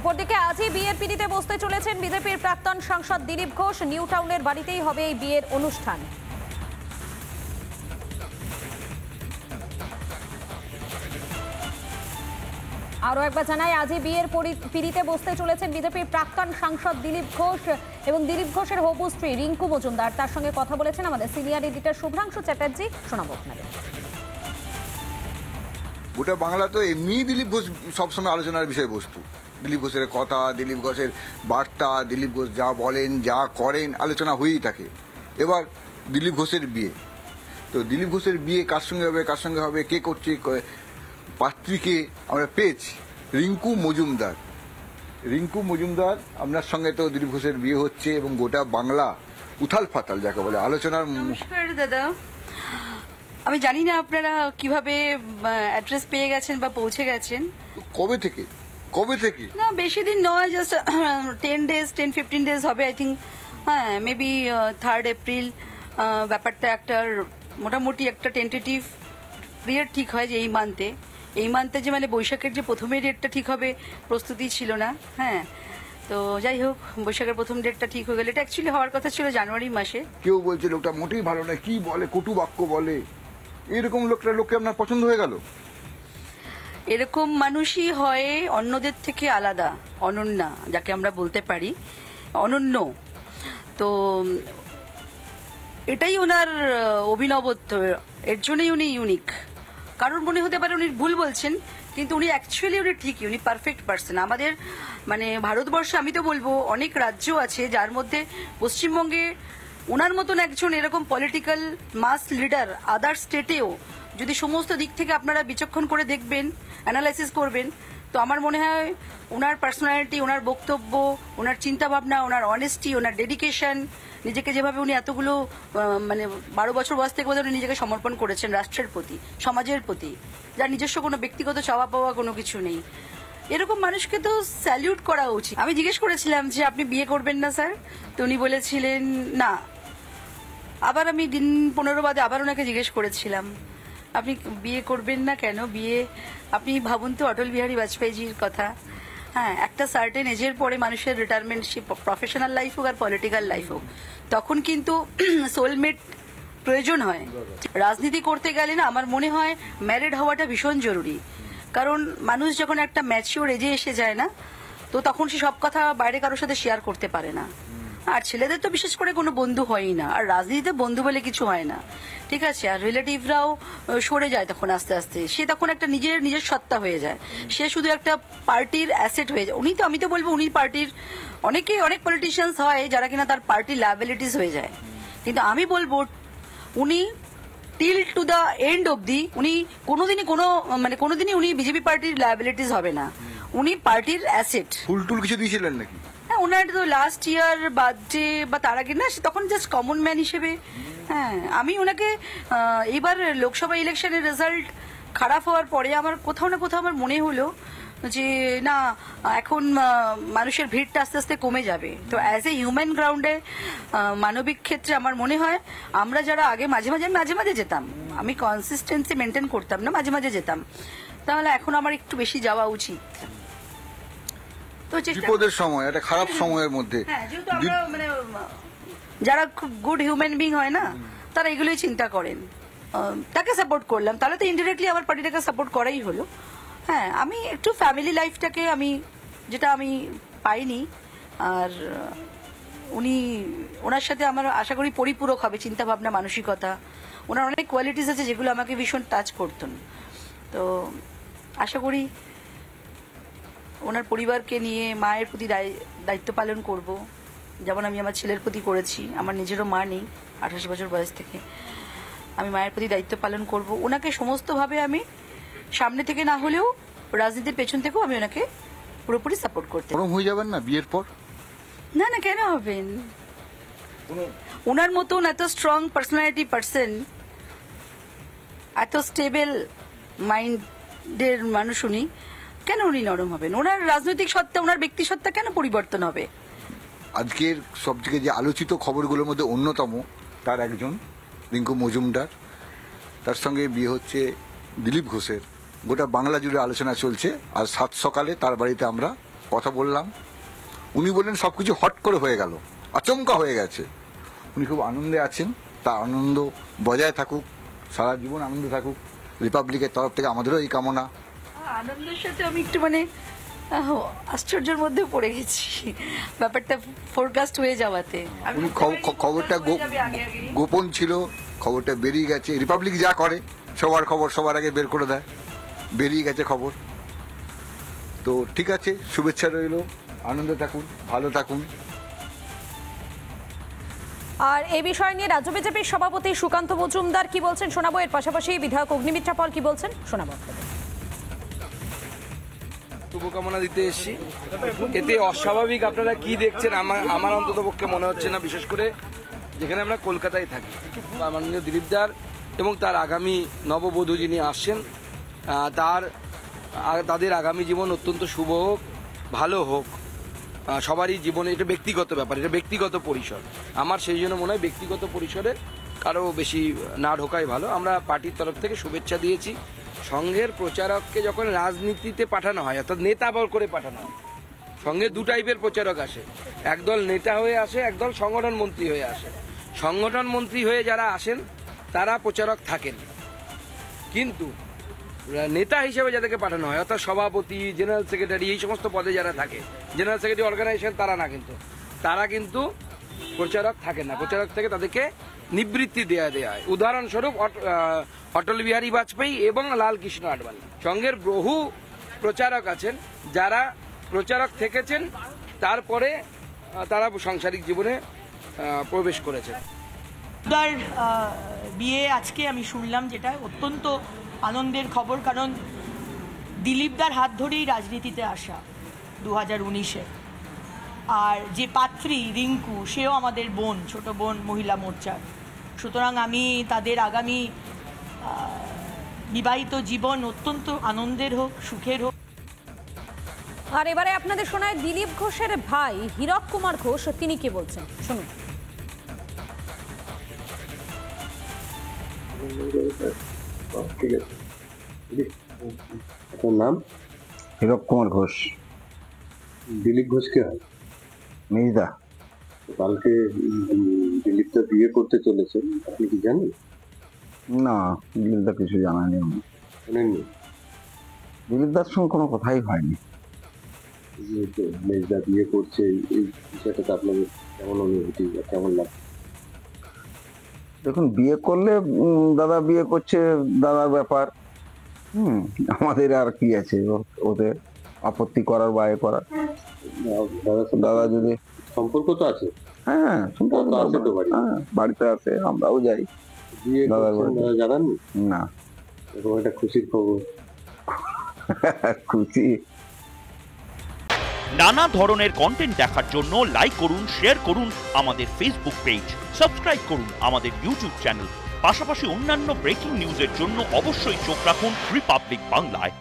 অপরদিকে আজই বিয়ের পিঁড়িতে বসতে চলেছেন বিজেপির প্রাক্তন সাংসদ দিলীপ ঘোষ। নিউ টাউনের বাড়িতেই হবে এই বিয়ের অনুষ্ঠান। আরও একবার জানাই, আজই বিয়ের পিঁড়িতে বসতে চলেছেন বিজেপির প্রাক্তন সাংসদ দিলীপ ঘোষ এবং দিলীপ ঘোষের হবু স্ত্রী রিঙ্কু মজুমদার। তার সঙ্গে কথা বলেছেন আমাদের সিনিয়র এডিটর শুভ্রাংশু চ্যাটার্জি। শোনাবো আপনাদের। গোটা বাংলা তো এমনি দিলীপ ঘোষ সবসময় আলোচনার বিষয়বস্তু। দিলীপ ঘোষের কথা, দিলীপ ঘোষের বার্তা, দিলীপ ঘোষ যা বলেন যা করেন আলোচনা হয়েই থাকে। এবার দিলীপ ঘোষের বিয়ে, তো দিলীপ ঘোষের বিয়ে কার সঙ্গে হবে, কার সঙ্গে হবে, কে করছে, পাত্রীকে আমরা পেয়েছি রিঙ্কু মজুমদার। রিঙ্কু মজুমদার আপনার সঙ্গে তো দিলীপ ঘোষের বিয়ে হচ্ছে এবং গোটা বাংলা উথাল ফাতাল যাকে বলে আলোচনার। নমস্কার দাদা, আমি জানি না আপনারা কিভাবে অ্যাড্রেস পেয়ে গেছেন বা পৌঁছে গেছেন। কবে থেকে না বেশি দিন নয়, জাস্ট 10-15 ডেজ হবে আই থিঙ্ক। হ্যাঁ, মেবি 3rd এপ্রিল ব্যাপারটা একটা মোটামুটি একটা টেন্টেটিভ পিরিয়ড ঠিক হয় যে এই মান্থে যে মানে বৈশাখের যে প্রথমের ডেটটা ঠিক হবে প্রস্তুতি ছিল না। হ্যাঁ, তো যাই হোক, বৈশাখের প্রথম ডেটটা ঠিক হয়ে গেল। এটা অ্যাকচুয়ালি হওয়ার কথা ছিল জানুয়ারি মাসে। কেউ বলছে লোকটা মোটেই ভালো নয়, কি বলে, কটু বাক্য বলে, এরকম লোককে আপনার পছন্দ হয়ে গেল? এরকম মানুষই হয় অন্যদের থেকে আলাদা, অনন্যা যাকে আমরা বলতে পারি, অনন্য। তো এটাই ওনার অভিনবত্ব, এর জন্যই উনি ইউনিক। কারণ মনে হতে পারে উনি ভুল বলছেন, কিন্তু উনি অ্যাকচুয়ালি উনি ঠিকই, উনি পারফেক্ট পার্সন। আমাদের মানে ভারতবর্ষে আমি তো বলবো অনেক রাজ্য আছে যার মধ্যে পশ্চিমবঙ্গে ওনার মতন একজন এরকম পলিটিক্যাল মাস লিডার আদার স্টেটেও যদি সমস্ত দিক থেকে আপনারা বিচক্ষণ করে দেখবেন, অ্যানালাইসিস করবেন, তো আমার মনে হয় ওনার পার্সোনালিটি, ওনার বক্তব্য, ওনার চিন্তাভাবনা, ওনার অনেস্টি, ওনার ডেডিকেশন, নিজেকে যেভাবে উনি এতগুলো মানে 12 বছর বয়স থেকে বোধহয় উনি নিজেকে সমর্পণ করেছেন রাষ্ট্রের প্রতি, সমাজের প্রতি, যার নিজস্ব কোনো ব্যক্তিগত চাওয়া পাওয়া কোনো কিছু নেই। এরকম মানুষকে তো স্যালিউট করা উচিত। আমি জিজ্ঞেস করেছিলাম যে আপনি বিয়ে করবেন না স্যার, তো উনি বলেছিলেন না। আবার আমি দিন 15 বাদে আবার ওনাকে জিজ্ঞেস করেছিলাম আপনি বিয়ে করবেন না কেন? বিয়ে আপনি ভাবুন তো অটল বিহারী বাজপেয়ীজির কথা। হ্যাঁ, একটা সার্টেন এজের পরে মানুষের রিটায়ারমেন্ট, সে প্রফেশনাল লাইফ হোক আর পলিটিক্যাল লাইফ হোক, তখন কিন্তু সোলমেট প্রয়োজন হয়। রাজনীতি করতে গেলে না আমার মনে হয় ম্যারিড হওয়াটা ভীষণ জরুরি। কারণ মানুষ যখন একটা ম্যাচিওর এজে এসে যায় না, তো তখন সে সব কথা বাইরে কারোর সাথে শেয়ার করতে পারে না। আর ছেলেদের তো বিশেষ করে কোনো বন্ধু হয়ই না, আর রাজনীতিতে বন্ধু বলে কিছু হয় না, ঠিক আছে? আর রিলেটিভরাও সরে যায় তখন আস্তে আস্তে, সে তখন একটা নিজের সত্তা হয়ে যায়, সে শুধু একটা পার্টির অ্যাসেট হয়ে যায়। আমি তো বলবো উনি পার্টির, অনেক পলিটিশিয়ানস হয় যারা কিনা তার পার্টির লায়াবিলিটিস হয়ে যায়, কিন্তু আমি বলবো উনি টিল টু দ্য এন্ড অবধি উনি কোনোদিনই উনি বিজেপি পার্টির লায়াবিলিটিস হবে না, উনি পার্টির অ্যাসেট। ফুলটুল কিছু দিয়েছিলেন নাকি? ওনার তো লাস্ট ইয়ার বার্থডে বা তার আগে না, তখন জাস্ট কমন ম্যান হিসেবে। হ্যাঁ, আমি ওনাকে এবার লোকসভা ইলেকশনের রেজাল্ট খারাপ হওয়ার পরে আমার কোথাও না কোথাও আমার মনে হলো যে না, এখন মানুষের ভিড়টা আস্তে আস্তে কমে যাবে। তো অ্যাজ এ হিউম্যান গ্রাউন্ডে, মানবিক ক্ষেত্রে আমার মনে হয় আমরা যারা আগে মাঝে মাঝে যেতাম, আমি কনসিস্টেন্সি মেনটেন করতাম না, মাঝে মাঝে যেতাম, তাহলে এখন আমার একটু বেশি যাওয়া উচিত। বিপদের সময়, একটা খারাপ সময়ের মধ্যে মানে যারা খুব গুড হিউম্যান বিং হয় না, তারা এগুলোই চিন্তা করেন। তাকে সাপোর্ট করলাম, তাহলে তো ইনডিরেক্টলি আমার পার্টিটাকে সাপোর্ট করাই হলো। হ্যাঁ, আমি একটু ফ্যামিলি লাইফটাকে যেটা আমি পাইনি, আর ওনার সাথে আমার আশা করি পরিপূরক হবে চিন্তা ভাবনা, মানসিকতা। ওনার অনেক কোয়ালিটিস আছে যেগুলো আমাকে ভীষণ টাচ করতেন। তো আশা করি ওনার পরিবারকে নিয়ে মায়ের প্রতি দায়িত্ব পালন করব, যেমন আমি আমার ছেলের প্রতি করেছি। আমার নিজেরও মা নেই, 28 বছর বয়স থেকে। আমি মায়ের প্রতি দায়িত্ব পালন করব। ওনাকে সমস্তভাবে আমি সামনে থেকে না হলেও রাজনীতির পেছন থেকেও আমি ওনাকে পুরোপুরি সাপোর্ট করতে। হয়ে যাবেন না বিয়ের পর? না, কেন হবেন? ওনার মতন এত স্ট্রং পার্সোনালিটি পার্সন, এত স্টেবল মাইন্ডের মানুষ, কেন উনি নরম হবেন? ওনার রাজনৈতিক সত্তা, ওনার ব্যক্তি সত্তা কেন পরিবর্তন হবে? আজকের সবথেকে যে আলোচিত খবরগুলোর মধ্যে অন্যতম তার একজন রিঙ্কু মজুমদার, তার সঙ্গে বিয়ে হচ্ছে দিলীপ ঘোষের। গোটা বাংলা জুড়ে আলোচনা চলছে, আর 7 সকালে তার বাড়িতে আমরা কথা বললাম, উনি বললেন সব কিছু হট করে হয়ে গেল, আচমকা হয়ে গেছে। উনি খুব আনন্দে আছেন, তার আনন্দ বজায় থাকুক, সারা জীবন আনন্দে থাকুক। রিপাবলিকের তরফ থেকে আমাদেরও এই কামনা। আনন্দের সাথে আমি একটু আশ্চর্যের মধ্যে পড়ে গেছি ব্যাপারটা ফোরকাস্ট হয়ে যাওয়াতে। উনি খবরটা গোপন ছিল, খবরটা বেরিয়ে গেছে। রিপাবলিক যা করে সবার খবর সবার আগে বের করে দেয়, বেরিয়ে গেছে খবর। তো ঠিক আছে, শুভেচ্ছা রইল, আনন্দে থাকুন, ভালো থাকুন। আর এই বিষয় নিয়ে রাজ্য বিজেপির সভাপতি সুকান্ত মজুমদার কি বলছেন শোনাবো, এর পাশাপাশি বিধায়ক অগ্নিমিত্রা পাল কি বলছেন শোনাবো। শুভকামনা দিতে এসেছি। এতে অস্বাভাবিক আপনারা কি দেখছেন আমার অন্তত পক্ষে মনে হচ্ছে না, বিশেষ করে যেখানে আমরা কলকাতায় থাকি। মাননীয় দিলীপদার এবং তার আগামী নববধূ যিনি আসছেন তাদের আগামী জীবন অত্যন্ত শুভ হোক, ভালো হোক। সবারই জীবনে এটা ব্যক্তিগত ব্যাপার, এটা ব্যক্তিগত পরিসর। আমার সেই জন্য মনে হয় ব্যক্তিগত পরিসরে কারো বেশি না ঢোকাই ভালো। আমরা পার্টির তরফ থেকে শুভেচ্ছা দিয়েছি। সংঘের প্রচারককে যখন রাজনীতিতে পাঠানো হয়, অর্থাৎ নেতা বল করে পাঠানো হয়, সঙ্গে দু টাইপের প্রচারক আসে, একদল নেতা হয়ে আসে, একদল সংগঠন মন্ত্রী হয়ে আসে। সংগঠন মন্ত্রী হয়ে যারা আসেন তারা প্রচারক থাকেন, কিন্তু নেতা হিসেবে যাদেরকে পাঠানো হয়, অর্থাৎ সভাপতি, জেনারেল সেক্রেটারি, এই সমস্ত পদে যারা থাকে, জেনারেল সেক্রেটারি অর্গানাইজেশন তারা না, তারা কিন্তু প্রচারক থাকেন না। প্রচারক থেকে তাদেরকে নিবৃত্তি দেয়া হয়। উদাহরণস্বরূপ অটল বিহারী বাজপেয়ী এবং লাল কৃষ্ণ আডবাণী। সংঘের বহু প্রচারক আছেন যারা প্রচারক থেকেছেন, তারপরে তারা সাংসারিক জীবনে প্রবেশ করেছেন। তার বিয়ে আজকে আমি শুনলাম, যেটা অত্যন্ত আনন্দের খবর, কারণ দিলীপদার হাত ধরেই রাজনীতিতে আসা 2019-এ। আর যে পাত্রী রিঙ্কু, সেও আমাদের বোন, ছোট বোন মহিলা মোর্চার। সুতরাং আমি তাদের আগামী বিবাহিত জীবন অত্যন্ত আনন্দের হোক, সুখের হোক। আর এবারে আপনাদের শোনায় দিলীপ ঘোষের ভাই হীরক কুমার ঘোষ, তিনি কি বলছেন শুনুন। আপনার নাম? হীরক কুমার ঘোষ। দিলীপ ঘোষকে হয়? মেজদা। কালকে দিলীপদা বিয়ে করতে চলেছেন, আপনি কি জানেন? না, দিলীপদা কিছু জানায়নি। জানেননি? দিলীপদার সঙ্গে কোনো কথাই হয়নি। মেজদা বিয়ে করছে, এই বিষয়টাতে আপনাদের কেমন অনুভূতি, কেমন লাগে? দেখুন, বিয়ে করলে দাদা বিয়ে করছে, দাদার ব্যাপার। আমাদের আর কি আছে ওদের আপত্তি করার বা এ করার। দাদা যদি সম্পর্ক তো আছে। হ্যাঁ, সম্পর্ক আছে তো, বাড়িতে আছে, আমরাও যাই। বিয়ে দাদা জানাননি? না। এরকম একটা খুশির খবর। খুশি। নানা ধরনের কন্টেন্ট দেখার জন্য লাইক করুন, শেয়ার করুন আমাদের ফেসবুক পেজ, সাবস্ক্রাইব করুন আমাদের ইউটিউব চ্যানেল। পাশাপাশি অন্যান্য ব্রেকিং নিউজের জন্য অবশ্যই চোখ রাখুন রিপাবলিক বাংলায়।